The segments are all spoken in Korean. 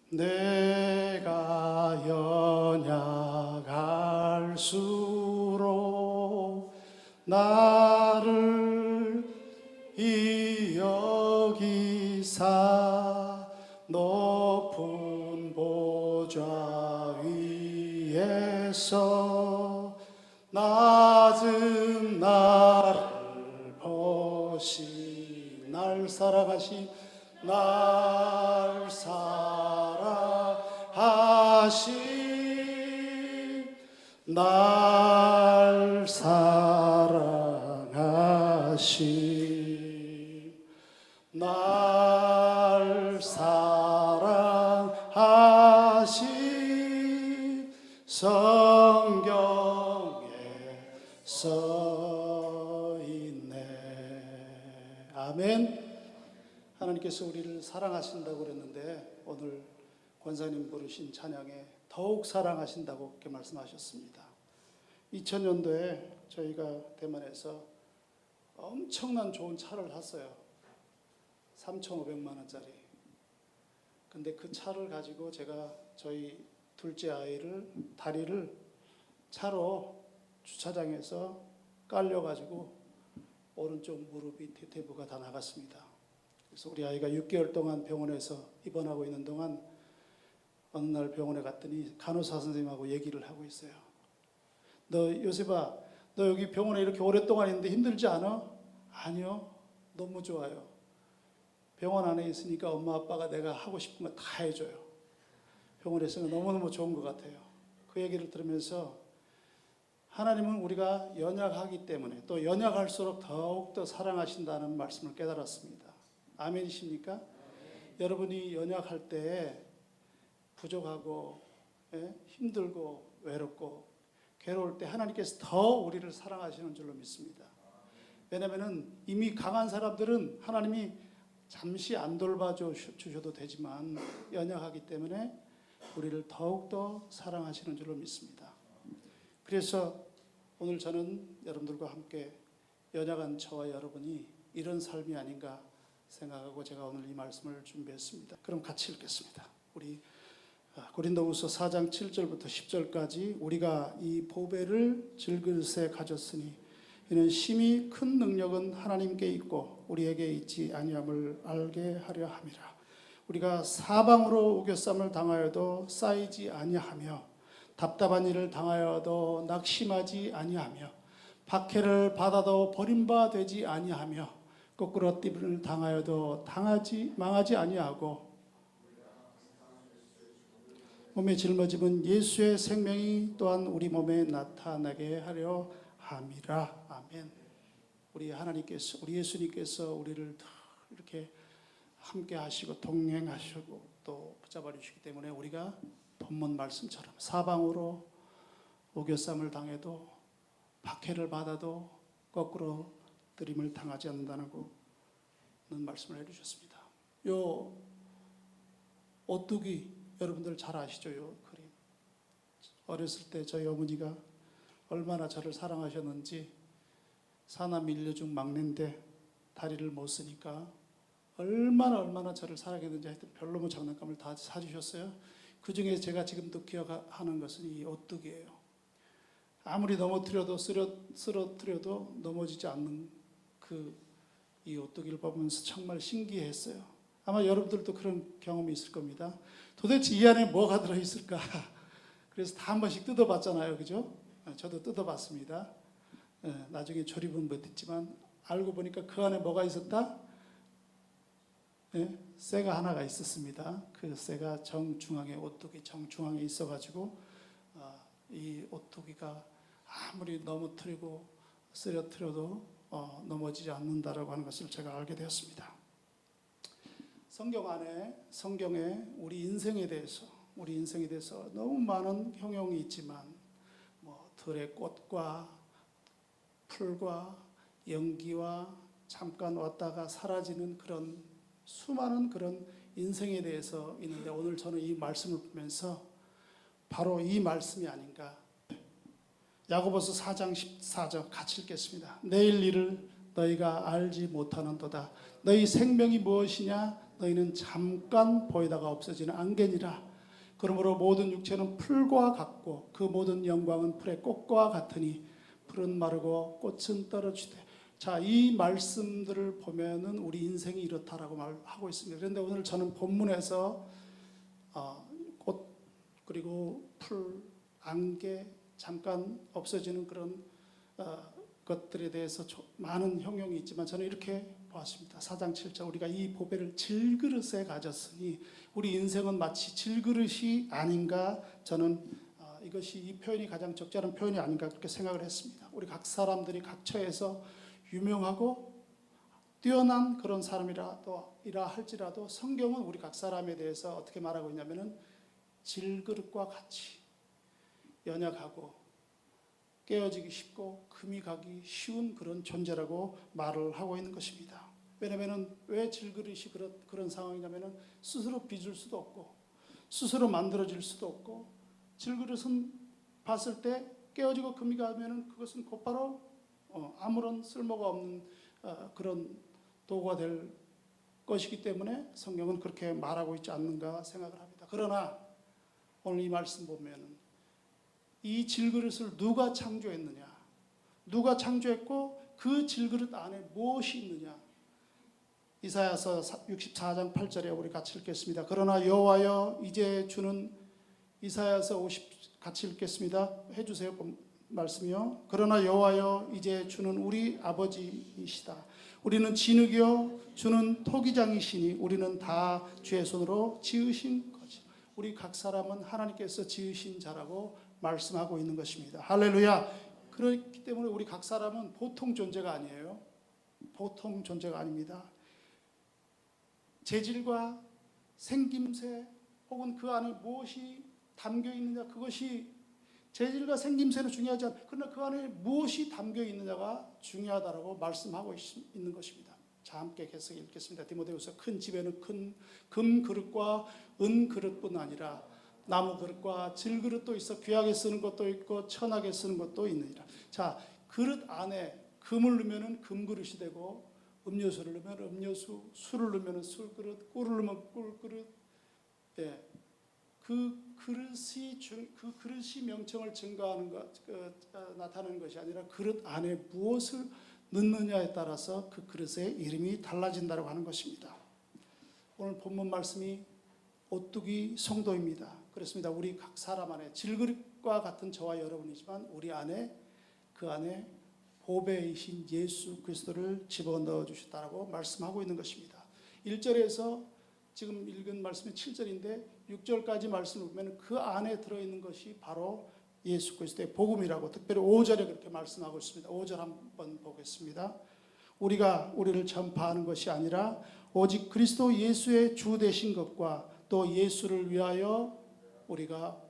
내가 연약할수록 나를 이여기사 높은 보좌 위에서 낮은 나를 보시 날 사랑하신 날 사랑하신 날 사랑하신 날 사랑하신 성경에 써있네. 아멘. 하나님께서 우리를 사랑하신다고 그랬는데 오늘 권사님 부르신 찬양에 더욱 사랑하신다고 그렇게 말씀하셨습니다. 2000년도에 저희가 대만에서 엄청난 좋은 차를 샀어요. 3,500만 원짜리. 근데 그 차를 가지고 제가 저희 둘째 아이를 다리를 차로 주차장에서 깔려가지고 오른쪽 무릎이 대퇴부가 다 나갔습니다. 그래서 우리 아이가 6개월 동안 병원에서 입원하고 있는 동안 어느 날 병원에 갔더니 간호사 선생님하고 얘기를 하고 있어요. 너 요셉아, 너 여기 병원에 이렇게 오랫동안 있는데 힘들지 않아? 아니요, 너무 좋아요. 병원 안에 있으니까 엄마 아빠가 내가 하고 싶은 거 다 해줘요. 병원에 있으면 너무너무 좋은 것 같아요. 그 얘기를 들으면서 하나님은 우리가 연약하기 때문에 또 연약할수록 더욱더 사랑하신다는 말씀을 깨달았습니다. 아멘이십니까? 여러분이 연약할 때 부족하고 힘들고 외롭고 괴로울 때 하나님께서 더 우리를 사랑하시는 줄로 믿습니다. 왜냐하면 이미 강한 사람들은 하나님이 잠시 안 돌봐주셔도 되지만 연약하기 때문에 우리를 더욱더 사랑하시는 줄로 믿습니다. 그래서 오늘 저는 여러분들과 함께 연약한 저와 여러분이 이런 삶이 아닌가 생각하고 제가 오늘 이 말씀을 준비했습니다. 그럼 같이 읽겠습니다. 우리 고린도후서 4장 7절부터 10절까지 우리가 이 보배를 질그릇에 가졌으니 이는 심히 큰 능력은 하나님께 있고 우리에게 있지 아니함을 알게 하려 함이라. 우리가 사방으로 우겨쌈을 당하여도 쌓이지 아니하며 답답한 일을 당하여도 낙심하지 아니하며 박해를 받아도 버림받지 아니하며 거꾸로 띠를 당하여도 망하지 아니하고 몸에 짊어지면 예수의 생명이 또한 우리 몸에 나타나게 하려 함이라. 아멘. 우리 하나님께서, 우리 예수님께서 우리를 이렇게 함께 하시고 동행하시고 또 붙잡아 주시기 때문에 우리가 본문 말씀처럼 사방으로 오겨쌈을 당해도 박해를 받아도 거꾸로 들임을 당하지 않는다는 말씀을 해주셨습니다. 요 오뚜기 여러분들 잘 아시죠? 요 그림. 어렸을 때 저희 어머니가 얼마나 저를 사랑하셨는지 사남 일녀 중 막내인데 다리를 못 쓰니까 얼마나 저를 사랑했는지 하여튼 별로면 장난감을 다 사주셨어요. 그 중에 제가 지금도 기억하는 것은 이 오뚜기예요. 아무리 넘어뜨려도 쓰러뜨려도 넘어지지 않는 이 오뚜기를 보면서 정말 신기했어요. 아마 여러분들도 그런 경험이 있을 겁니다. 도대체 이 안에 뭐가 들어있을까? 그래서 다 한 번씩 뜯어봤잖아요. 그죠? 저도 뜯어봤습니다. 나중에 조립은 못했지만 알고 보니까 그 안에 뭐가 있었다? 쇠가 하나가 있었습니다. 그 쇠가 정중앙에 오뚜기 정중앙에 있어가지고 이 오뚜기가 아무리 넘어뜨리고 쓰러뜨려도 넘어지지 않는다라고 하는 것을 제가 알게 되었습니다. 성경에 우리 인생에 대해서 너무 많은 형용이 있지만 들의 꽃과 풀과 연기와 잠깐 왔다가 사라지는 그런 수많은 그런 인생에 대해서 있는데 오늘 저는 이 말씀을 보면서 바로 이 말씀이 아닌가. 야고보서 4장 14절 같이 읽겠습니다. 내일 일을 너희가 알지 못하는도다. 너희 생명이 무엇이냐? 너희는 잠깐 보이다가 없어지는 안개니라. 그러므로 모든 육체는 풀과 같고 그 모든 영광은 풀의 꽃과 같으니 풀은 마르고 꽃은 떨어지되. 자, 이 말씀들을 보면은 우리 인생이 이렇다라고 말하고 있습니다. 그런데 오늘 저는 본문에서 꽃 그리고 풀, 안개, 잠깐 없어지는 그런 것들에 대해서 많은 형용이 있지만 저는 이렇게 보았습니다. 4장 7절 우리가 이 보배를 질그릇에 가졌으니 우리 인생은 마치 질그릇이 아닌가. 저는 이것이 이 표현이 가장 적절한 표현이 아닌가 그렇게 생각을 했습니다. 우리 각 사람들이 각 처에서 유명하고 뛰어난 그런 사람이라 할지라도 성경은 우리 각 사람에 대해서 어떻게 말하고 있냐면은 질그릇과 같이 연약하고 깨어지기 쉽고 금이 가기 쉬운 그런 존재라고 말을 하고 있는 것입니다. 왜냐하면 왜 질그릇이 그런 상황이냐면은 스스로 빚을 수도 없고 스스로 만들어질 수도 없고, 질그릇은 봤을 때 깨어지고 금이 가면은 그것은 곧바로 아무런 쓸모가 없는 그런 도구가 될 것이기 때문에 성경은 그렇게 말하고 있지 않는가 생각을 합니다. 그러나 오늘 이 말씀 보면은 이 질그릇을 누가 창조했느냐, 누가 창조했고 그 질그릇 안에 무엇이 있느냐. 이사야서 64장 8절에 우리 같이 읽겠습니다. 그러나 여호와여 이제 주는, 이사야서 50 같이 읽겠습니다. 해주세요. 말씀이요. 그러나 여호와여 이제 주는 우리 아버지이시다. 우리는 진흙이요 주는 토기장이시니 우리는 다 주의 손으로 지으신 거지. 우리 각 사람은 하나님께서 지으신 자라고 말씀하고 있는 것입니다. 할렐루야. 그렇기 때문에 우리 각 사람은 보통 존재가 아니에요. 보통 존재가 아닙니다. 재질과 생김새 혹은 그 안에 무엇이 담겨 있느냐, 그것이 재질과 생김새는 중요하지 않아. 그러나 그 안에 무엇이 담겨 있느냐가 중요하다라고 말씀하고 있는 것입니다. 자, 함께 계속 읽겠습니다. 디모데후서 큰 집에는 큰 금 그릇과 은 그릇뿐 아니라 나무 그릇과 질 그릇도 있어 귀하게 쓰는 것도 있고 천하게 쓰는 것도 있느니라. 자, 그릇 안에 금을 넣으면 금 그릇이 되고, 음료수를 넣으면 음료수, 술을 넣으면 술 그릇, 꿀을 넣으면 꿀 그릇. 예. 그 그릇이 명칭을 증가하는 것, 나타내는 것이 아니라 그릇 안에 무엇을 넣느냐에 따라서 그 그릇의 이름이 달라진다고 하는 것입니다. 오늘 본문 말씀이 오뚜기 성도입니다. 그렇습니다. 우리 각 사람 안에 질그릇과 같은 저와 여러분이지만 우리 안에, 그 안에 보배이신 예수 그리스도를 집어넣어 주셨다라고 말씀하고 있는 것입니다. 1절에서 지금 읽은 말씀이 7절인데 6절까지 말씀을 보면 그 안에 들어있는 것이 바로 예수 그리스도의 복음이라고, 특별히 5절에 그렇게 말씀하고 있습니다. 5절 한번 보겠습니다. 우리가 우리를 전파하는 것이 아니라 오직 그리스도 예수의 주 되신 것과 또 예수를 위하여 우리가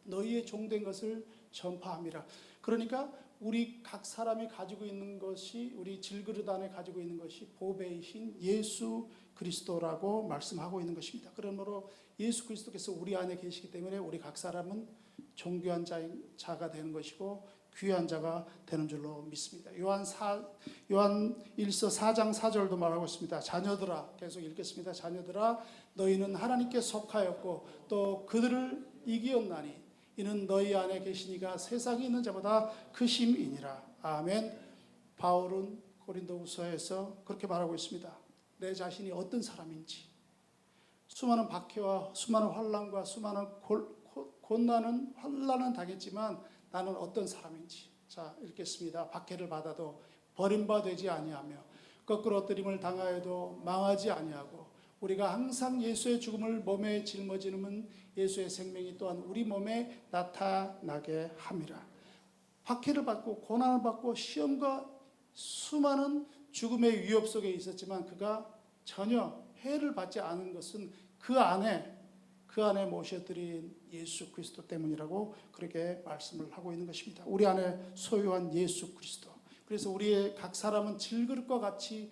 너희의 종된 것을 전파함이라. 그러니까 우리 각 사람이 가지고 있는 것이, 우리 질그릇 안에 가지고 있는 것이 보배이신 예수 그리스도라고 말씀하고 있는 것입니다. 그러므로 예수 그리스도께서 우리 안에 계시기 때문에 우리 각 사람은 존귀한 자가 되는 것이고 귀한 자가 되는 줄로 믿습니다. 요한 1서 4장 4절도 말하고 있습니다. 자녀들아, 계속 읽겠습니다. 자녀들아, 너희는 하나님께 속하였고 또 그들을 이기었나니 이는 너희 안에 계시니가 세상에 있는 자보다 크심이니라. 아멘. 바울은 고린도후서에서 그렇게 말하고 있습니다. 내 자신이 어떤 사람인지, 수많은 박해와 수많은 환난과 수많은 고난은 환난은 당했지만 나는 어떤 사람인지. 자, 읽겠습니다. 박해를 받아도 버림받지 아니하며 거꾸로 엎드림을 당하여도 망하지 아니하고 우리가 항상 예수의 죽음을 몸에 짊어지는 예수의 생명이 또한 우리 몸에 나타나게 함이라. 박해를 받고 고난을 받고 시험과 수많은 죽음의 위협 속에 있었지만 그가 전혀 해를 받지 않은 것은 그 안에 모셔드린 예수 그리스도 때문이라고 그렇게 말씀을 하고 있는 것입니다. 우리 안에 소유한 예수 그리스도. 그래서 우리의 각 사람은 질그릇과 같이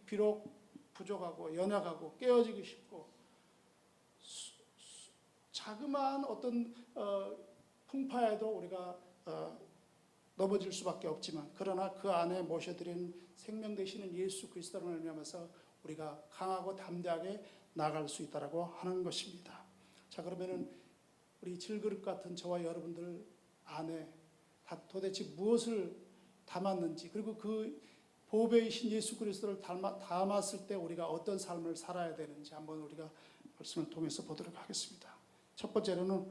비록 부족하고 연약하고 깨어지기 쉽고 자그마한 어떤 풍파에도 우리가 넘어질 수밖에 없지만, 그러나 그 안에 모셔드린 생명 되시는 예수 그리스도를 말미암아서 우리가 강하고 담대하게 나갈 수 있다라고 하는 것입니다. 자, 그러면은 우리 질그릇 같은 저와 여러분들 안에 도대체 무엇을 담았는지, 그리고 그 보배이신 예수 그리스도를 담았을 때 우리가 어떤 삶을 살아야 되는지 한번 우리가 말씀을 통해서 보도록 하겠습니다. 첫 번째로는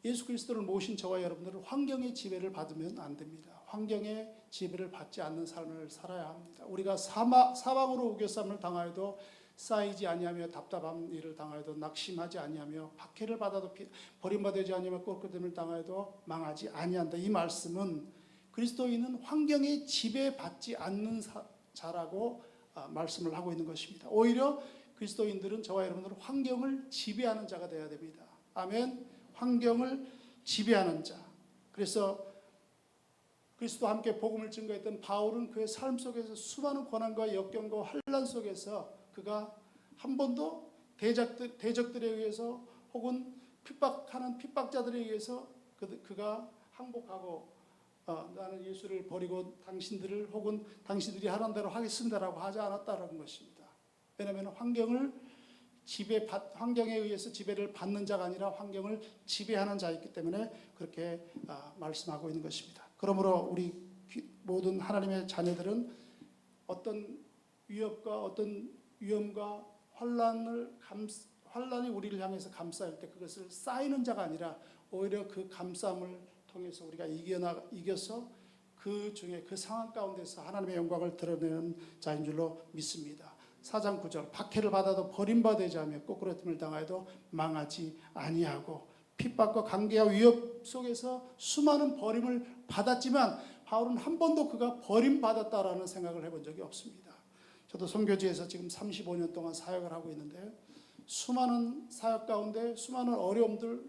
예수 그리스도를 모신 저와 여러분들은 환경의 지배를 받으면 안 됩니다. 환경의 지배를 받지 않는 삶을 살아야 합니다. 우리가 사방으로 우겨쌈을 당하여도 쌓이지 아니하며 답답한 일을 당하여도 낙심하지 아니하며 박해를 받아도 버림받지 아니하며 꼴끝임을 당하여도 망하지 아니한다. 이 말씀은 그리스도인은 환경에 지배받지 않는 자라고 말씀을 하고 있는 것입니다. 오히려 그리스도인들은 저와 여러분들은 환경을 지배하는 자가 되어야 됩니다. 아멘. 환경을 지배하는 자. 그래서 그리스도와 함께 복음을 증거했던 바울은 그의 삶 속에서 수많은 고난과 역경과 환난 속에서 그가 한 번도 대적들에 의해서 혹은 핍박하는 핍박자들에 의해서 그가 항복하고 나는 예수를 버리고 당신들을 혹은 당신들이 하는 대로 하겠습니다라고 하지 않았다는 것입니다. 왜냐하면 환경에 의해서 지배를 받는 자가 아니라 환경을 지배하는 자이기 때문에 그렇게 말씀하고 있는 것입니다. 그러므로 우리 모든 하나님의 자녀들은 어떤 위협과 어떤 위험과 환란이 우리를 향해서 감싸일 때 그것을 쌓이는 자가 아니라 오히려 그 감싸움을 통해서 우리가 이겨서 그 중에 그 상황 가운데서 하나님의 영광을 드러내는 자인 줄로 믿습니다. 4장 9절 박해를 받아도 버림받지 않으며 꼬꾸라짐을 당하여도 망하지 아니하고 핍박과 관계와 위협 속에서 수많은 버림을 받았지만 바울은 한 번도 그가 버림받았다라는 생각을 해본 적이 없습니다. 저도 선교지에서 지금 35년 동안 사역을 하고 있는데 수많은 사역 가운데 수많은 어려움들,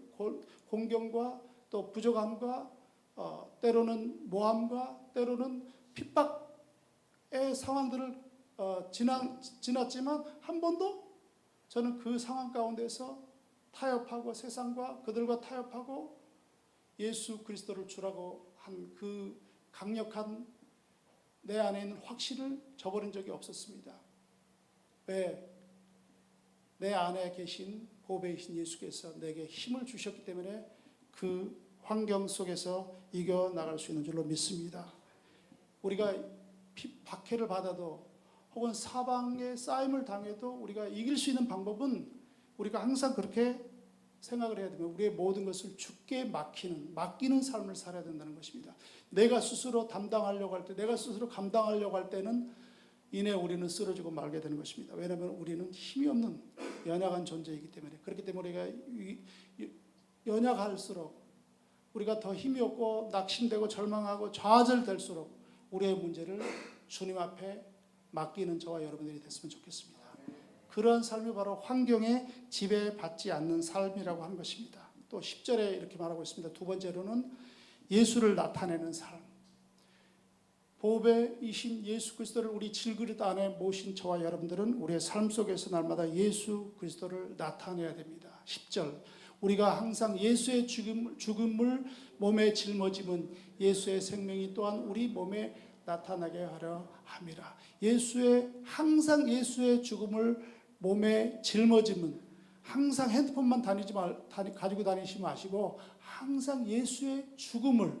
공경과 또 부족함과 때로는 모함과 때로는 핍박의 상황들을 지났지만 한 번도 저는 그 상황 가운데서 타협하고 세상과 그들과 타협하고 예수 그리스도를 주라고 한 그 강력한 내 안에 있는 확신을 저버린 적이 없었습니다. 왜? 내 안에 계신 보배이신 예수께서 내게 힘을 주셨기 때문에 그 환경 속에서 이겨나갈 수 있는 줄로 믿습니다. 우리가 박해를 받아도 혹은 사방에 쌓임을 당해도 우리가 이길 수 있는 방법은 우리가 항상 그렇게 생각을 해야 되면 우리의 모든 것을 주께 맡기는 삶을 살아야 된다는 것입니다. 내가 스스로 담당하려고 할 때, 내가 스스로 감당하려고 할 때는 이내 우리는 쓰러지고 말게 되는 것입니다. 왜냐하면 우리는 힘이 없는 연약한 존재이기 때문에. 그렇기 때문에 우리가 연약할수록 우리가 더 힘이 없고 낙심되고 절망하고 좌절될수록 우리의 문제를 주님 앞에 맡기는 저와 여러분들이 됐으면 좋겠습니다. 그런 삶이 바로 환경에 지배받지 않는 삶이라고 하는 것입니다. 또 10절에 이렇게 말하고 있습니다. 두 번째로는 예수를 나타내는 삶. 보배이신 예수 그리스도를 우리 질그릇 안에 모신 저와 여러분들은 우리의 삶 속에서 날마다 예수 그리스도를 나타내야 됩니다. 10절 우리가 항상 예수의 죽음을 몸에 짊어지면 예수의 생명이 또한 우리 몸에 나타나게 하려 함이라. 항상 예수의 죽음을 몸에 짊어지면 항상 핸드폰만 가지고 다니지 마시고 항상 예수의 죽음을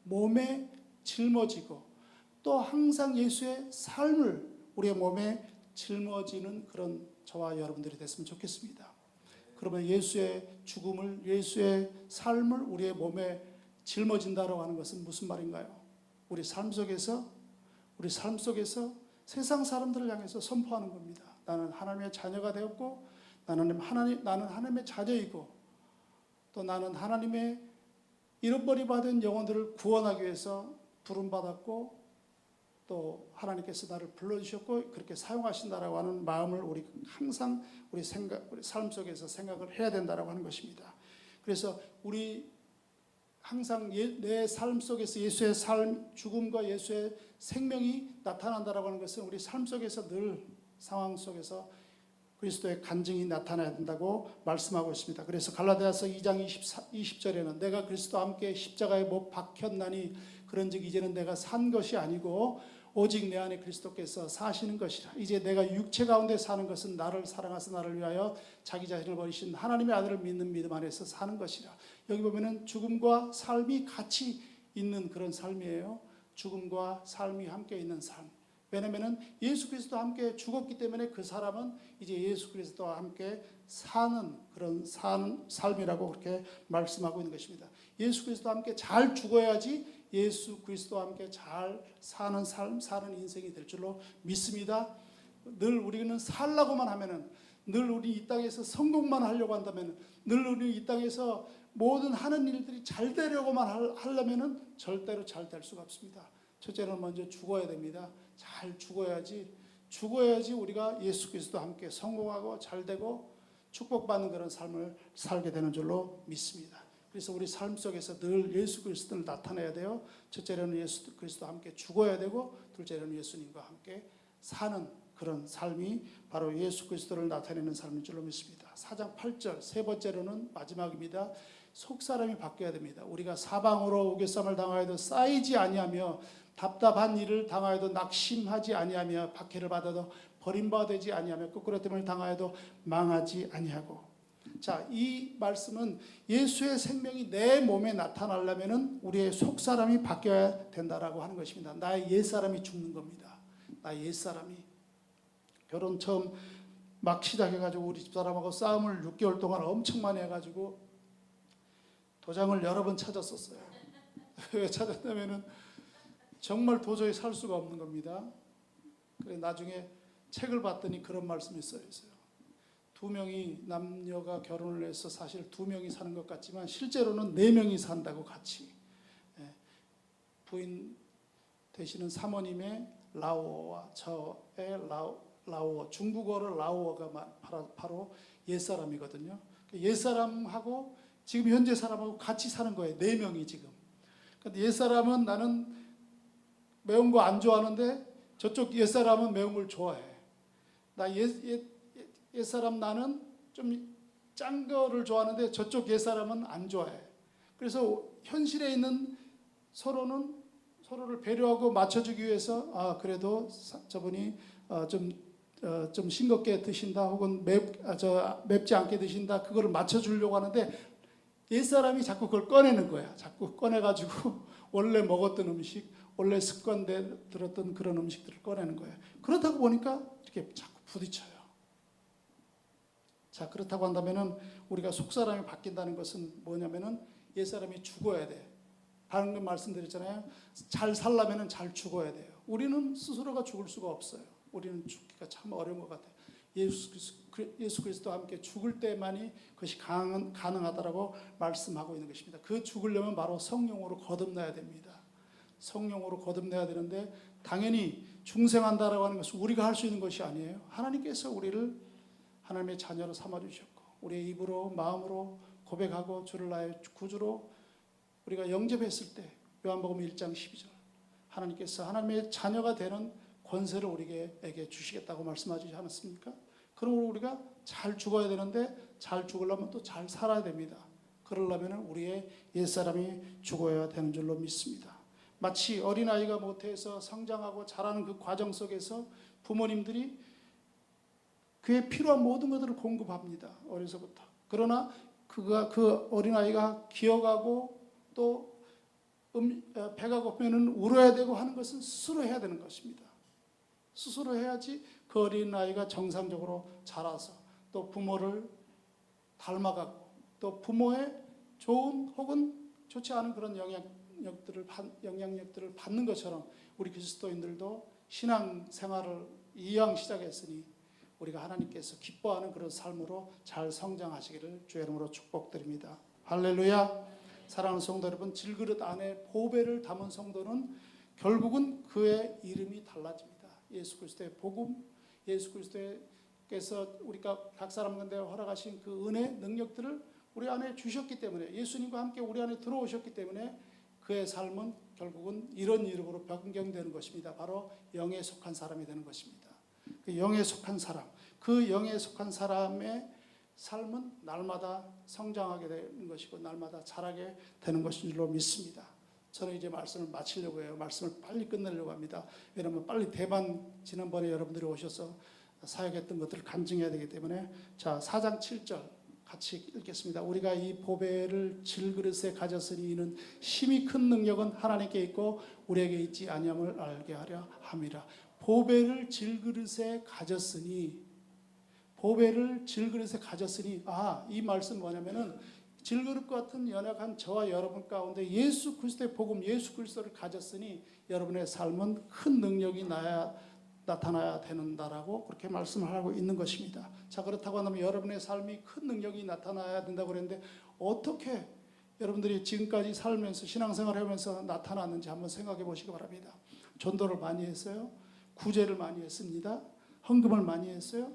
몸에 짊어지고 또 항상 예수의 삶을 우리의 몸에 짊어지는 그런 저와 여러분들이 됐으면 좋겠습니다. 그러면 예수의 죽음을, 예수의 삶을 우리의 몸에 짊어진다고 하는 것은 무슨 말인가요? 우리 삶 속에서 세상 사람들을 향해서 선포하는 겁니다. 나는 하나님의 자녀가 되었고 나는 하나님의 자녀이고 또 나는 하나님의 잃어버리 받은 영혼들을 구원하기 위해서 부름받았고 또 하나님께서 나를 불러주셨고 그렇게 사용하신다라고 하는 마음을 우리 항상 우리 삶 속에서 생각을 해야 된다라고 하는 것입니다. 그래서 우리 항상 내 삶 속에서 예수의 죽음과 예수의 생명이 나타난다라고 하는 것은 우리 삶 속에서 늘 상황 속에서 그리스도의 간증이 나타나야 된다고 말씀하고 있습니다. 그래서 갈라디아서 2장 20절에는 내가 그리스도와 함께 십자가에 못 박혔나니 그런즉 이제는 내가 산 것이 아니고 오직 내 안에 그리스도께서 사시는 것이라. 이제 내가 육체 가운데 사는 것은 나를 사랑하사 나를 위하여 자기 자신을 버리신 하나님의 아들을 믿는 믿음 안에서 사는 것이라. 여기 보면은 죽음과 삶이 같이 있는 그런 삶이에요. 죽음과 삶이 함께 있는 삶. 왜냐하면 예수 그리스도와 함께 죽었기 때문에 그 사람은 이제 예수 그리스도와 함께 사는 그런 삶이라고 그렇게 말씀하고 있는 것입니다. 예수 그리스도와 함께 잘 죽어야지 예수 그리스도와 함께 잘 사는 삶, 사는 인생이 될 줄로 믿습니다. 늘 우리는 살라고만 하면은, 늘 우리 이 땅에서 성공만 하려고 한다면, 늘 우리 이 땅에서 모든 하는 일들이 잘 되려고만 하려면은 절대로 잘 될 수가 없습니다. 첫째는 먼저 죽어야 됩니다. 잘 죽어야지 우리가 예수 그리스도와 함께 성공하고 잘 되고 축복받는 그런 삶을 살게 되는 줄로 믿습니다. 그래서 우리 삶 속에서 늘 예수 그리스도를 나타내야 돼요. 첫째로는 예수 그리스도와 함께 죽어야 되고, 둘째로는 예수님과 함께 사는 그런 삶이 바로 예수 그리스도를 나타내는 삶인 줄로 믿습니다. 4장 8절, 세 번째로는 마지막입니다. 속사람이 바뀌어야 됩니다. 우리가 사방으로 우겨쌈을 당하여도 쌓이지 아니하며, 답답한 일을 당하여도 낙심하지 아니하며, 박해를 받아도 버림받지 아니하며, 거꾸로됨을 당하여도 망하지 아니하고. 자, 이 말씀은 예수의 생명이 내 몸에 나타나려면 우리의 속사람이 바뀌어야 된다라고 하는 것입니다. 나의 옛사람이 죽는 겁니다. 나의 옛사람이. 결혼 처음 막 시작해가지고 우리 집사람하고 싸움을 6개월 동안 엄청 많이 해가지고 도장을 여러 번 찾았었어요. 왜 찾았냐면은 정말 도저히 살 수가 없는 겁니다. 그래 나중에 책을 봤더니 그런 말씀이 써 있어요. 두 명이, 남녀가 결혼을 해서 사실 두 명이 사는 것 같지만 실제로는 네 명이 산다고 같이. 부인 되시는 사모님의 라오어와 저의 라오어, 중국어로 라오어가 바로 옛사람이거든요. 옛사람하고 지금 현재 사람하고 같이 사는 거예요. 네 명이 지금. 근데 옛사람은 나는 매운 거 안 좋아하는데 저쪽 옛사람은 매운 걸 좋아해. 나 옛사람 나는 좀 짠 거를 좋아하는데 저쪽 옛사람은 안 좋아해. 그래서 현실에 있는 서로를 배려하고 맞춰주기 위해서 그래도 저분이 좀 싱겁게 드신다 혹은 맵지 않게 드신다, 그거를 맞춰주려고 하는데 옛사람이 자꾸 그걸 꺼내는 거야. 자꾸 꺼내가지고 원래 먹었던 음식, 원래 습관 들었던 그런 음식들을 꺼내는 거예요. 그렇다고 보니까 이렇게 자꾸 부딪혀요. 자, 그렇다고 한다면은 우리가 속사람이 바뀐다는 것은 뭐냐면은 옛사람이 죽어야 돼. 방금 말씀드렸잖아요. 잘 살려면은 잘 죽어야 돼요. 우리는 스스로가 죽을 수가 없어요. 우리는 죽기가 참 어려운 것 같아요. 예수 그리스도와 함께 죽을 때만이 그것이 가능하다라고 말씀하고 있는 것입니다. 그 죽으려면 바로 성령으로 거듭나야 됩니다. 성령으로 거듭나야 되는데 당연히 중생한다라고 하는 것은 우리가 할 수 있는 것이 아니에요. 하나님께서 우리를 하나님의 자녀로 삼아주셨고 우리의 입으로 마음으로 고백하고 주를 나의 구주로 우리가 영접했을 때 요한복음 1장 12절 하나님께서 하나님의 자녀가 되는 권세를 우리에게 주시겠다고 말씀하지 않았습니까? 그럼 우리가 잘 죽어야 되는데 잘 죽으려면 또 잘 살아야 됩니다. 그러려면 우리의 옛사람이 죽어야 되는 줄로 믿습니다. 마치 어린아이가 모태에서 성장하고 자라는 그 과정 속에서 부모님들이 그에 필요한 모든 것들을 공급합니다. 어려서부터. 그러나 그 어린아이가 기어가고 또 배가 고프면 울어야 되고 하는 것은 스스로 해야 되는 것입니다. 스스로 해야지 그 어린아이가 정상적으로 자라서 또 부모를 닮아가고 또 부모의 좋은 혹은 좋지 않은 그런 영향력들을 받는 것처럼 우리 그리스도인들도 신앙생활을 이왕 시작했으니 우리가 하나님께서 기뻐하는 그런 삶으로 잘 성장하시기를 주의 이름으로 축복드립니다. 할렐루야. 사랑하는 성도 여러분, 질그릇 안에 보배를 담은 성도는 결국은 그의 이름이 달라집니다. 예수 그리스도의 복음, 예수 그리스도께서 우리가 각 사람 가운데 허락하신 그 은혜, 능력들을 우리 안에 주셨기 때문에, 예수님과 함께 우리 안에 들어오셨기 때문에 그의 삶은 결국은 이런 이름으로 변경되는 것입니다. 바로 영에 속한 사람이 되는 것입니다. 그 영에 속한 사람, 그 영에 속한 사람의 삶은 날마다 성장하게 되는 것이고 날마다 자라게 되는 것인 줄로 믿습니다. 저는 이제 말씀을 마치려고 해요. 말씀을 빨리 끝내려고 합니다. 왜냐하면 빨리 대만 지난번에 여러분들이 오셔서 사역했던 것들을 간증해야 되기 때문에 자 4장 7절 같이 읽겠습니다. 우리가 이 보배를 질그릇에 가졌으니 이는 심히 큰 능력은 하나님께 있고 우리에게 있지 아니함을 알게 하려 함이라. 보배를 질그릇에 가졌으니 이 말씀 뭐냐면은 질그릇 같은 연약한 저와 여러분 가운데 예수 그리스도의 복음 예수 그리스도를 가졌으니 여러분의 삶은 큰 능력이 나타나야 되는다라고 그렇게 말씀을 하고 있는 것입니다. 자, 그렇다고 하면 여러분의 삶이 큰 능력이 나타나야 된다고 그랬는데 어떻게 여러분들이 지금까지 살면서 신앙생활을 하면서 나타났는지 한번 생각해 보시기 바랍니다. 전도를 많이 했어요. 구제를 많이 했습니다. 헌금을 많이 했어요.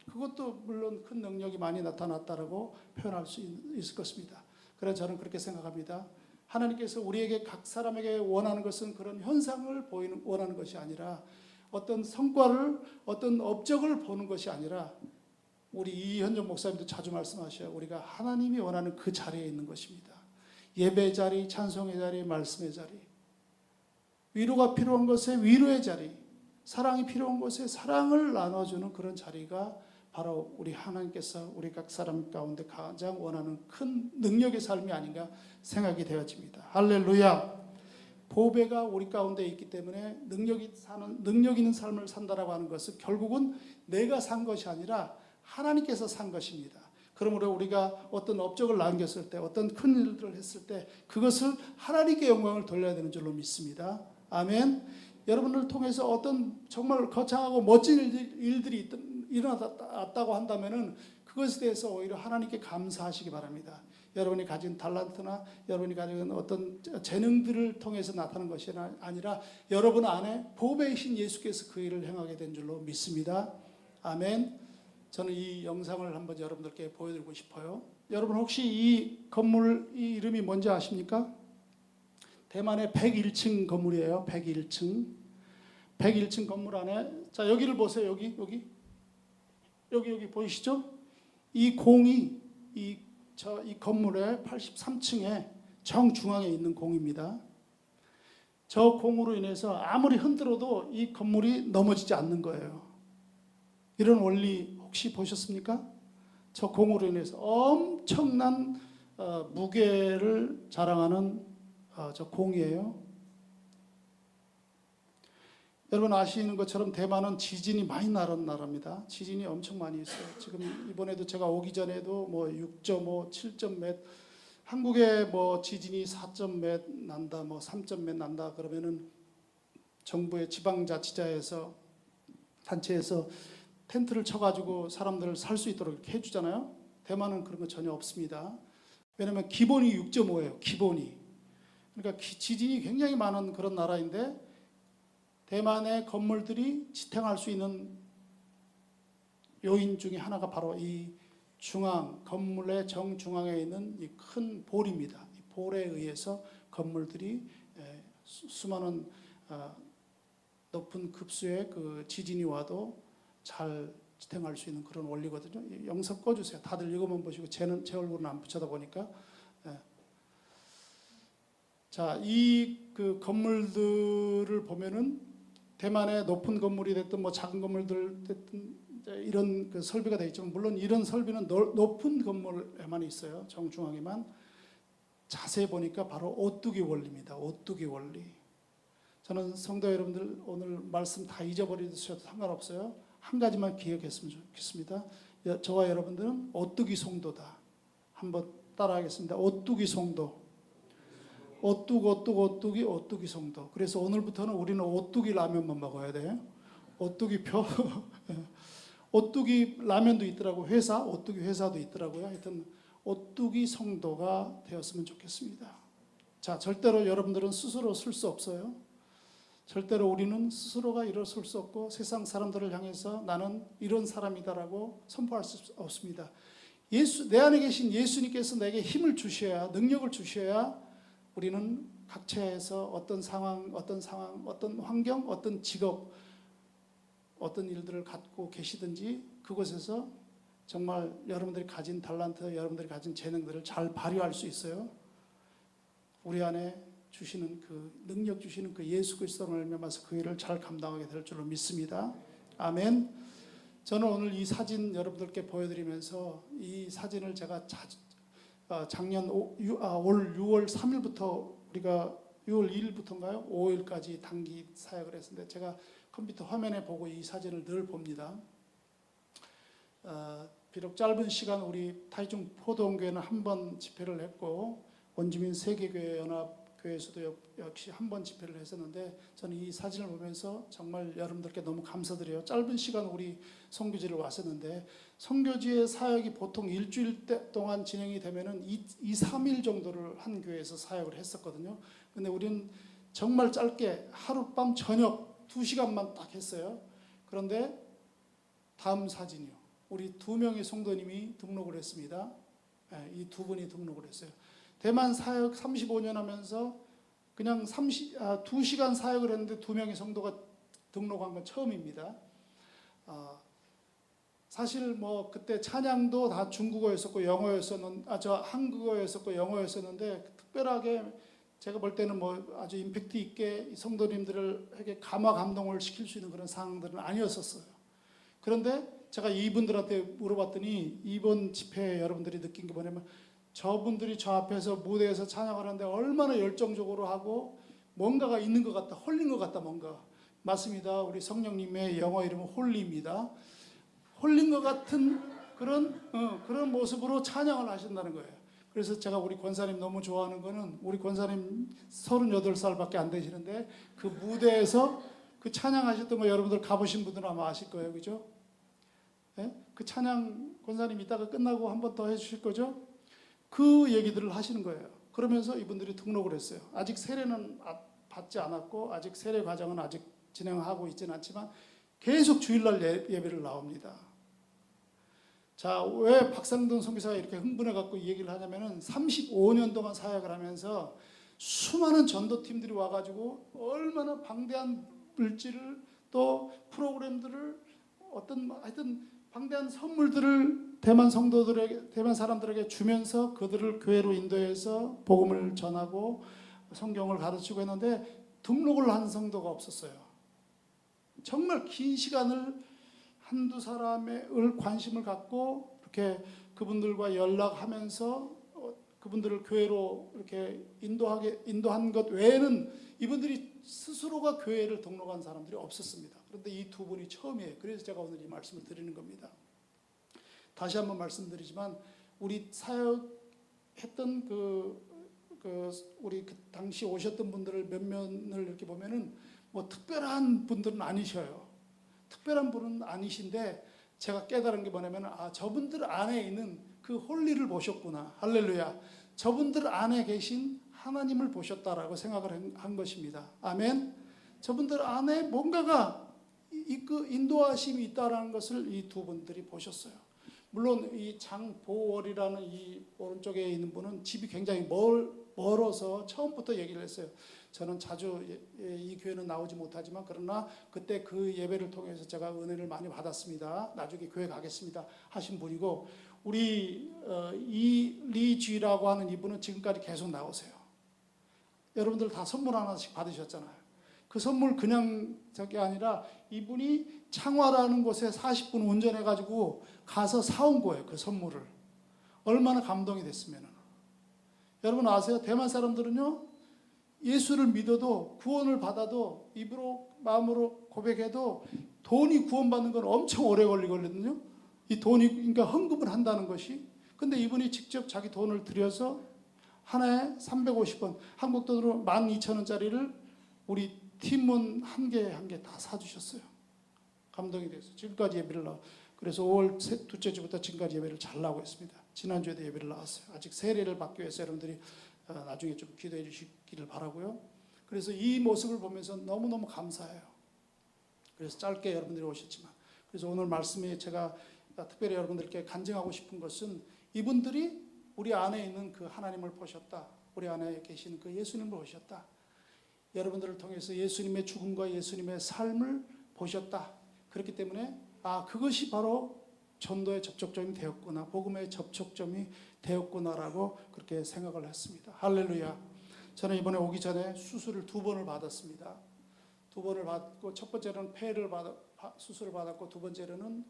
그것도 물론 큰 능력이 많이 나타났다라고 표현할 수 있을 것입니다. 그래서 저는 그렇게 생각합니다. 하나님께서 우리에게 각 사람에게 원하는 것은 그런 현상을 원하는 것이 아니라 어떤 성과를 어떤 업적을 보는 것이 아니라 우리 이현정 목사님도 자주 말씀하셔요. 우리가 하나님이 원하는 그 자리에 있는 것입니다. 예배 자리, 찬송의 자리, 말씀의 자리, 위로가 필요한 것에 위로의 자리, 사랑이 필요한 곳에 사랑을 나눠주는 그런 자리가 바로 우리 하나님께서 우리 각 사람 가운데 가장 원하는 큰 능력의 삶이 아닌가 생각이 되어집니다. 할렐루야. 보배가 우리 가운데 있기 때문에 능력 있는 삶을 산다라고 하는 것은 결국은 내가 산 것이 아니라 하나님께서 산 것입니다. 그러므로 우리가 어떤 업적을 남겼을 때 어떤 큰 일들을 했을 때 그것을 하나님께 영광을 돌려야 되는 줄로 믿습니다. 아멘. 여러분을 통해서 어떤 정말 거창하고 멋진 일들이 일어났다고 한다면은 그것에 대해서 오히려 하나님께 감사하시기 바랍니다. 여러분이 가진 달란트나 여러분이 가진 어떤 재능들을 통해서 나타나는 것이 아니라 여러분 안에 보배이신 예수께서 그 일을 행하게 된 줄로 믿습니다. 아멘. 저는 이 영상을 한번 여러분들께 보여드리고 싶어요. 여러분 혹시 이 건물 이 이름이 뭔지 아십니까? 대만의 101층 건물이에요. 101층. 101층 건물 안에 자 여기를 보세요. 여기 보이시죠? 이 공이 이 건물의 83층에 정중앙에 있는 공입니다. 저 공으로 인해서 아무리 흔들어도 이 건물이 넘어지지 않는 거예요. 이런 원리 혹시 보셨습니까? 저 공으로 인해서 엄청난 무게를 자랑하는 저 공이에요. 여러분 아시는 것처럼 대만은 지진이 많이 나는 나라입니다. 지진이 엄청 많이 있어요. 지금 이번에도 제가 오기 전에도 뭐 6.5, 7점 몇, 한국에 뭐 지진이 4점 몇 난다, 뭐 3점 몇 난다 그러면은 정부의 지방자치자에서 단체에서 텐트를 쳐가지고 사람들을 살 수 있도록 이렇게 해주잖아요. 대만은 그런 거 전혀 없습니다. 왜냐하면 기본이 6.5예요. 기본이. 그러니까 지진이 굉장히 많은 그런 나라인데 대만의 건물들이 지탱할 수 있는 요인 중에 하나가 바로 이 건물의 정중앙에 있는 이 큰 볼입니다. 이 볼에 의해서 건물들이 수많은 높은 급수의 그 지진이 와도 잘 지탱할 수 있는 그런 원리거든요. 영상 꺼주세요. 다들 이것만 보시고 제 얼굴은 안 붙여다 보니까. 자, 이 그 건물들을 보면은 대만의 높은 건물이 됐든 뭐 작은 건물들 됐든 이런 그 설비가 되어 있지만 물론 이런 설비는 높은 건물에만 있어요. 정중앙에만. 자세히 보니까 바로 오뚜기 원리입니다. 오뚜기 원리. 저는 성도 여러분들 오늘 말씀 다 잊어버리셔도 상관없어요. 한 가지만 기억했으면 좋겠습니다. 저와 여러분들은 오뚜기 송도다. 한번 따라하겠습니다. 오뚜기 송도. 오뚜기 송도. 그래서 오늘부터는 우리는 오뚜기 라면만 먹어야 돼요. 오뚜기 표. 오뚜기 라면도 있더라고. 오뚜기 회사도 있더라고요. 하여튼 오뚜기 송도가 되었으면 좋겠습니다. 자, 절대로 여러분들은 스스로 쓸 수 없어요. 절대로 우리는 스스로가 일어설 수 없고 세상 사람들을 향해서 나는 이런 사람이다라고 선포할 수 없습니다. 내 안에 계신 예수님께서 내게 힘을 주셔야, 능력을 주셔야 우리는 각처에서 어떤 상황, 어떤 환경, 어떤 직업, 어떤 일들을 갖고 계시든지 그곳에서 정말 여러분들이 가진 달란트, 여러분들이 가진 재능들을 잘 발휘할 수 있어요. 우리 안에 주시는 그 능력 주시는 그 예수 그리스도로 말미암아서 그 일을 잘 감당하게 될 줄로 믿습니다. 아멘. 저는 오늘 이 사진 여러분들께 보여드리면서 이 사진을 제가 작년 올 6월 3일부터 우리가 6월 2일부터인가요? 5일까지 단기 사역을 했는데 제가 컴퓨터 화면에 보고 이 사진을 늘 봅니다. 비록 짧은 시간 우리 타이중 포도원교회는 한 번 집회를 했고 원주민 세계교회 연합교회에서도 역시 한 번 집회를 했었는데 저는 이 사진을 보면서 정말 여러분들께 너무 감사드려요. 짧은 시간 우리 선교지를 왔었는데 선교지의 사역이 보통 일주일 동안 진행이 되면은 2-3일 정도를 한 교회에서 사역을 했었거든요. 근데 우리는 정말 짧게 하룻밤 저녁 2시간만 딱 했어요. 그런데 다음 사진이요. 우리 2명의 성도님이 등록을 했습니다. 이 2분이 등록을 했어요. 대만 사역 35년 하면서 그냥 2시간 사역을 했는데 2명의 성도가 등록한 건 처음입니다. 사실 뭐 그때 찬양도 다 중국어였었고 한국어였었고 영어였었는데 특별하게 제가 볼 때는 뭐 아주 임팩트 있게 성도님들에게 감화 감동을 시킬 수 있는 그런 상황들은 아니었었어요. 그런데 제가 이분들한테 물어봤더니 이번 집회에 여러분들이 느낀 게 뭐냐면 저분들이 저 앞에서 무대에서 찬양을 하는데 얼마나 열정적으로 하고 뭔가가 있는 것 같다, 홀린 것 같다, 뭔가. 맞습니다. 우리 성령님의 영어 이름은 홀리입니다. 홀린 것 같은 그런 모습으로 찬양을 하신다는 거예요. 그래서 제가 우리 권사님 너무 좋아하는 거는 우리 권사님 38살밖에 안 되시는데 그 무대에서 그 찬양하셨던 거 여러분들 가보신 분들은 아마 아실 거예요. 그죠? 네? 그 찬양 권사님 이따가 끝나고 한 번 더 해주실 거죠? 그 얘기들을 하시는 거예요. 그러면서 이분들이 등록을 했어요. 아직 세례는 받지 않았고 아직 세례 과정은 아직 진행하고 있지는 않지만 계속 주일날 예배를 나옵니다. 자, 왜 박상돈 선교사가 이렇게 흥분해 갖고 이 얘기를 하냐면은 35년 동안 사역을 하면서 수많은 전도팀들이 와가지고 얼마나 방대한 물질을 또 프로그램들을 하여튼 방대한 선물들을 대만 성도들에게, 대만 사람들에게 주면서 그들을 교회로 인도해서 복음을 전하고 성경을 가르치고 했는데 등록을 한 성도가 없었어요. 정말 긴 시간을 한두 사람의 관심을 갖고 이렇게 그분들과 연락하면서 그분들을 교회로 이렇게 인도한 것 외에는 이분들이 스스로가 교회를 등록한 사람들이 없었습니다. 그런데 이 2분이 처음이에요. 그래서 제가 오늘 이 말씀을 드리는 겁니다. 다시 한번 말씀드리지만 우리 사역했던 우리 그 당시 오셨던 분들을 몇몇을 이렇게 보면은 뭐 특별한 분들은 아니셔요. 특별한 분은 아니신데 제가 깨달은 게 뭐냐면 저분들 안에 있는 그 홀리를 보셨구나. 할렐루야. 저분들 안에 계신 하나님을 보셨다라고 생각을 한 것입니다. 아멘. 저분들 안에 뭔가가 그 인도하심이 있다라는 것을 이 2분들이 보셨어요. 물론 이 장보월이라는 이 오른쪽에 있는 분은 집이 굉장히 멀어서 처음부터 얘기를 했어요. 저는 자주 이 교회는 나오지 못하지만 그러나 그때 그 예배를 통해서 제가 은혜를 많이 받았습니다. 나중에 교회 가겠습니다 하신 분이고 우리 이리쥐라고 하는 이분은 지금까지 계속 나오세요. 여러분들 다 선물 하나씩 받으셨잖아요. 그 선물 그냥 저게 아니라 이분이 창화라는 곳에 40분 운전해가지고 가서 사온 거예요. 그 선물을. 얼마나 감동이 됐으면. 여러분 아세요? 대만 사람들은요. 예수를 믿어도 구원을 받아도 입으로 마음으로 고백해도 돈이 구원받는 건 엄청 오래 걸리거든요. 이 돈이 그러니까 헌금을 한다는 것이. 근데 이분이 직접 자기 돈을 들여서 하나에 350원 한국 돈으로 12,000원짜리를 우리 팀원 한 개 다 사주셨어요. 감동이 돼서 지금까지 예배를 그래서 5월 둘째 주부터 지금까지 예배를 잘 나오고 있습니다. 지난주에도 예배를 나왔어요. 아직 세례를 받기 위해서 여러분들이 나중에 좀 기도해 주시기를 바라고요. 그래서 이 모습을 보면서 너무너무 감사해요. 그래서 짧게 여러분들이 오셨지만 그래서 오늘 말씀에 제가 특별히 여러분들께 간증하고 싶은 것은 이분들이 우리 안에 있는 그 하나님을 보셨다. 우리 안에 계신 그 예수님을 보셨다. 여러분들을 통해서 예수님의 죽음과 예수님의 삶을 보셨다. 그렇기 때문에 그것이 바로 전도의 접촉점이 되었구나. 복음의 접촉점이 되었구나라고 그렇게 생각을 했습니다. 할렐루야. 저는 이번에 오기 전에 수술을 2번을 받았습니다. 2번을 받고 첫 번째는 폐를 수술을 받았고 두 번째로는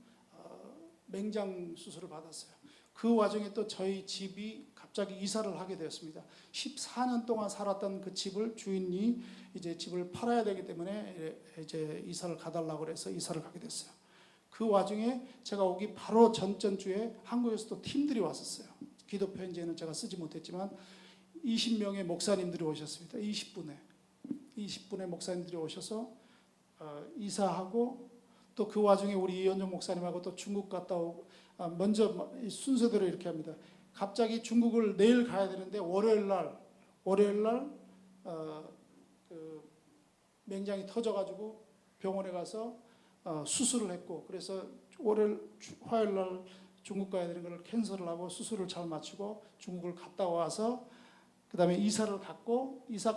맹장 수술을 받았어요. 그 와중에 또 저희 집이 갑자기 이사를 하게 되었습니다. 14년 동안 살았던 그 집을 주인이 이제 집을 팔아야 되기 때문에 이제 이사를 가달라고 그래서 이사를 가게 됐어요. 그 와중에 제가 오기 바로 전주에 한국에서 또 팀들이 왔었어요. 기도 편지에는 제가 쓰지 못했지만 20명의 목사님들이 오셨습니다. 20분의 목사님들이 오셔서 이사하고 또 그 와중에 우리 이현종 목사님하고 또 중국 갔다 오고 먼저 순서대로 이렇게 합니다. 갑자기 중국을 내일 가야 되는데 월요일 날 그 맹장이 터져가지고 병원에 가서 수술을 했고 그래서 화요일 날 중국 가야 되는 걸 캔슬을 하고 수술을 잘 마치고 중국을 갔다 와서 그 다음에 이사를 갔고 이사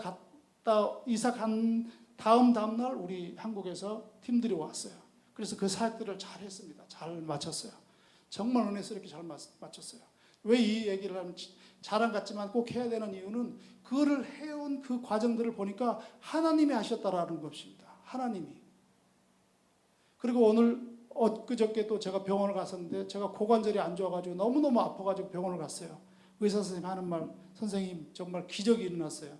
간 다음 날 우리 한국에서 팀들이 왔어요. 그래서 그 사역들을 잘 했습니다. 잘 마쳤어요. 정말 은혜스럽게 잘 마쳤어요. 왜 이 얘기를 하면 자랑 같지만 꼭 해야 되는 이유는 그거를 해온 그 과정들을 보니까 하나님이 하셨다라는 것입니다. 하나님이. 그리고 오늘 엊그저께 또 제가 병원을 갔었는데 제가 고관절이 안 좋아가지고 너무너무 아파가지고 병원을 갔어요. 의사 선생님 하는 말, 선생님 정말 기적이 일어났어요.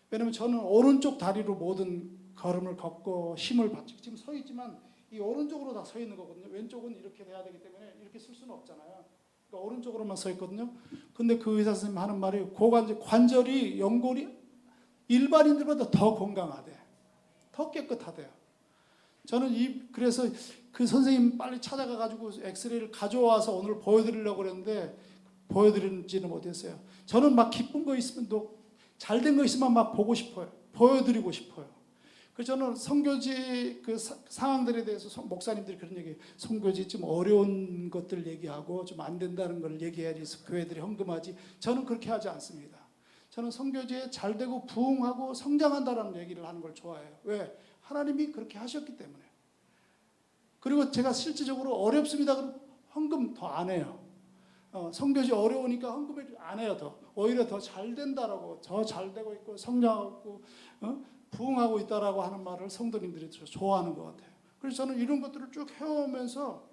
왜냐면 저는 오른쪽 다리로 모든 걸음을 걷고 힘을 받죠. 지금 서 있지만 이 오른쪽으로 다 서 있는 거거든요. 왼쪽은 이렇게 돼야 되기 때문에 이렇게 쓸 수는 없잖아요. 그러니까 오른쪽으로만 서 있거든요. 근데 그 의사 선생님 하는 말이 관절이 연골이 일반인들보다 더 건강하대. 더 깨끗하대요. 저는 그래서 그 선생님 빨리 찾아가가지고 엑스레이를 가져와서 오늘 보여드리려고 그랬는데 보여드리지는 못했어요. 저는 막 기쁜 거 있으면 또 잘된 거 있으면 막 보고 싶어요. 보여드리고 싶어요. 그래서 저는 선교지 그 상황들에 대해서 목사님들이 그런 얘기해요. 선교지 좀 어려운 것들 얘기하고 좀 안 된다는 걸 얘기해야지 교회들이 헌금하지. 저는 그렇게 하지 않습니다. 저는 선교지에 잘 되고 부흥하고 성장한다라는 얘기를 하는 걸 좋아해요. 왜? 하나님이 그렇게 하셨기 때문에. 그리고 제가 실질적으로 어렵습니다. 그럼 헌금 더 안 해요. 선교지 어려우니까 헌금을 안 해요. 오히려 더 잘 된다라고, 더 잘 되고 있고 성장하고 부흥하고 있다라고 하는 말을 성도님들이 좋아하는 것 같아요. 그래서 저는 이런 것들을 쭉 해오면서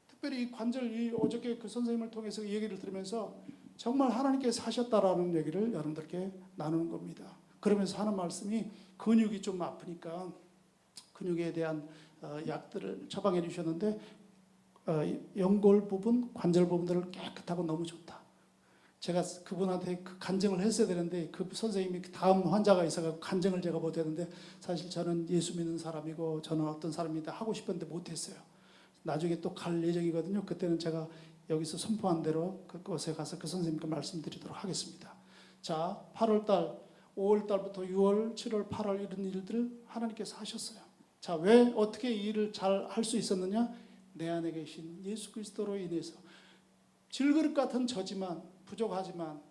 특별히 이 관절, 어저께 그 선생님을 통해서 이 얘기를 들으면서 정말 하나님께서 하셨다라는 얘기를 여러분들께 나누는 겁니다. 그러면서 하는 말씀이 근육이 좀 아프니까 근육에 대한 약들을 처방해 주셨는데 연골 부분, 관절 부분들을 깨끗하고 너무 좋다. 제가 그분한테 그 간증을 했어야 되는데 그 선생님이 다음 환자가 있어서 간증을 제가 못했는데 사실 저는 예수 믿는 사람이고 저는 어떤 사람이다 하고 싶었는데 못했어요. 나중에 또 갈 예정이거든요. 그때는 제가 여기서 선포한 대로 그곳에 가서 그 선생님께 말씀드리도록 하겠습니다. 자, 8월달, 5월달부터 6월, 7월, 8월 이런 일들 하나님께서 하셨어요. 자, 왜 어떻게 이 일을 잘 할 수 있었느냐? 내 안에 계신 예수 그리스도로 인해서 질그릇 같은 저지만 부족하지만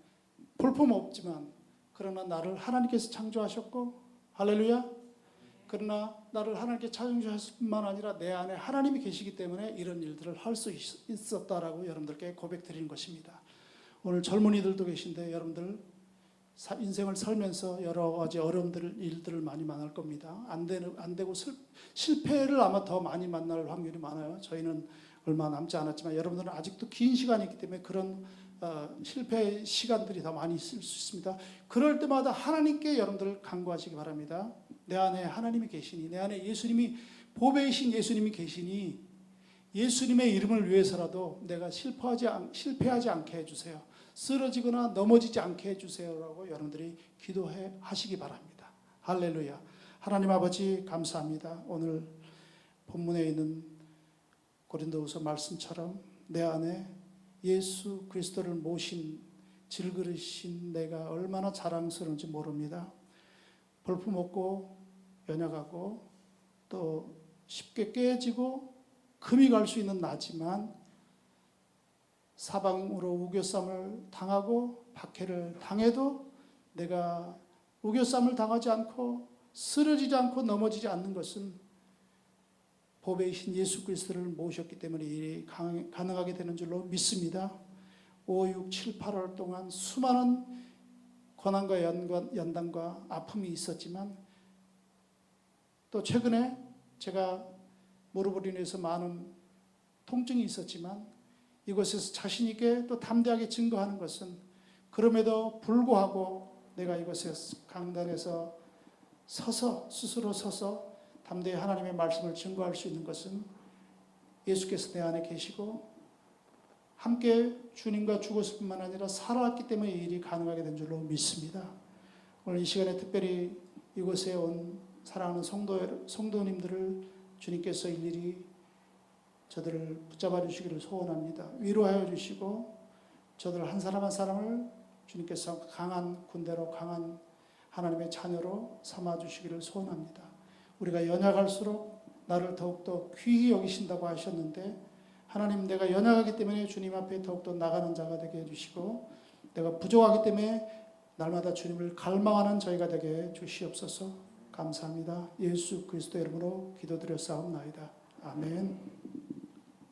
볼품 없지만 그러나 나를 하나님께서 창조하셨고 할렐루야. 그러나 나를 하나님께 창조하실 뿐만 아니라 내 안에 하나님이 계시기 때문에 이런 일들을 할 수 있었다라고 여러분들께 고백드리는 것입니다. 오늘 젊은이들도 계신데 여러분들 인생을 살면서 여러 가지 일들을 많이 만날 겁니다. 안 되고 실패를 아마 더 많이 만날 확률이 많아요. 저희는 얼마 남지 않았지만 여러분들은 아직도 긴 시간이 있기 때문에 그런 실패의 시간들이 더 많이 있을 수 있습니다. 그럴 때마다 하나님께 여러분들 간구하시기 바랍니다. 내 안에 하나님이 계시니, 내 안에 예수님이 보배이신 예수님이 계시니 예수님의 이름을 위해서라도 내가 실패하지 않게 해주세요. 쓰러지거나 넘어지지 않게 해주세요라고 여러분들이 기도하시기 바랍니다. 할렐루야. 하나님 아버지 감사합니다. 오늘 본문에 있는 고린도후서 말씀처럼 내 안에 예수 그리스도를 모신 질그릇인 내가 얼마나 자랑스러운지 모릅니다. 볼품없고 연약하고 또 쉽게 깨지고 금이 갈 수 있는 나지만 사방으로 우겨쌈을 당하고 박해를 당해도 내가 우겨쌈을 당하지 않고 쓰러지지 않고 넘어지지 않는 것은 보배이신 예수 그리스도를 모셨기 때문에 일이 가능하게 되는 줄로 믿습니다. 5, 6, 7, 8월 동안 수많은 고난과 연단과 아픔이 있었지만 또 최근에 제가 무릎으로 인해서 많은 통증이 있었지만 이곳에서 자신 있게 또 담대하게 증거하는 것은 그럼에도 불구하고 내가 이곳에 강단에서 스스로 서서 담대히 하나님의 말씀을 증거할 수 있는 것은 예수께서 내 안에 계시고 함께 주님과 죽었을 뿐만 아니라 살아왔기 때문에 이 일이 가능하게 된 줄로 믿습니다. 오늘 이 시간에 특별히 이곳에 온 사랑하는 성도님들을 주님께서 일일이 저들을 붙잡아 주시기를 소원합니다. 위로하여 주시고 저들 한 사람 한 사람을 주님께서 강한 군대로 강한 하나님의 자녀로 삼아 주시기를 소원합니다. 우리가 연약할수록 나를 더욱더 귀히 여기신다고 하셨는데 하나님, 내가 연약하기 때문에 주님 앞에 더욱더 나가는 자가 되게 해주시고 내가 부족하기 때문에 날마다 주님을 갈망하는 저희가 되게 주시옵소서. 감사합니다. 예수 그리스도 이름으로 기도드렸사옵나이다. 아멘.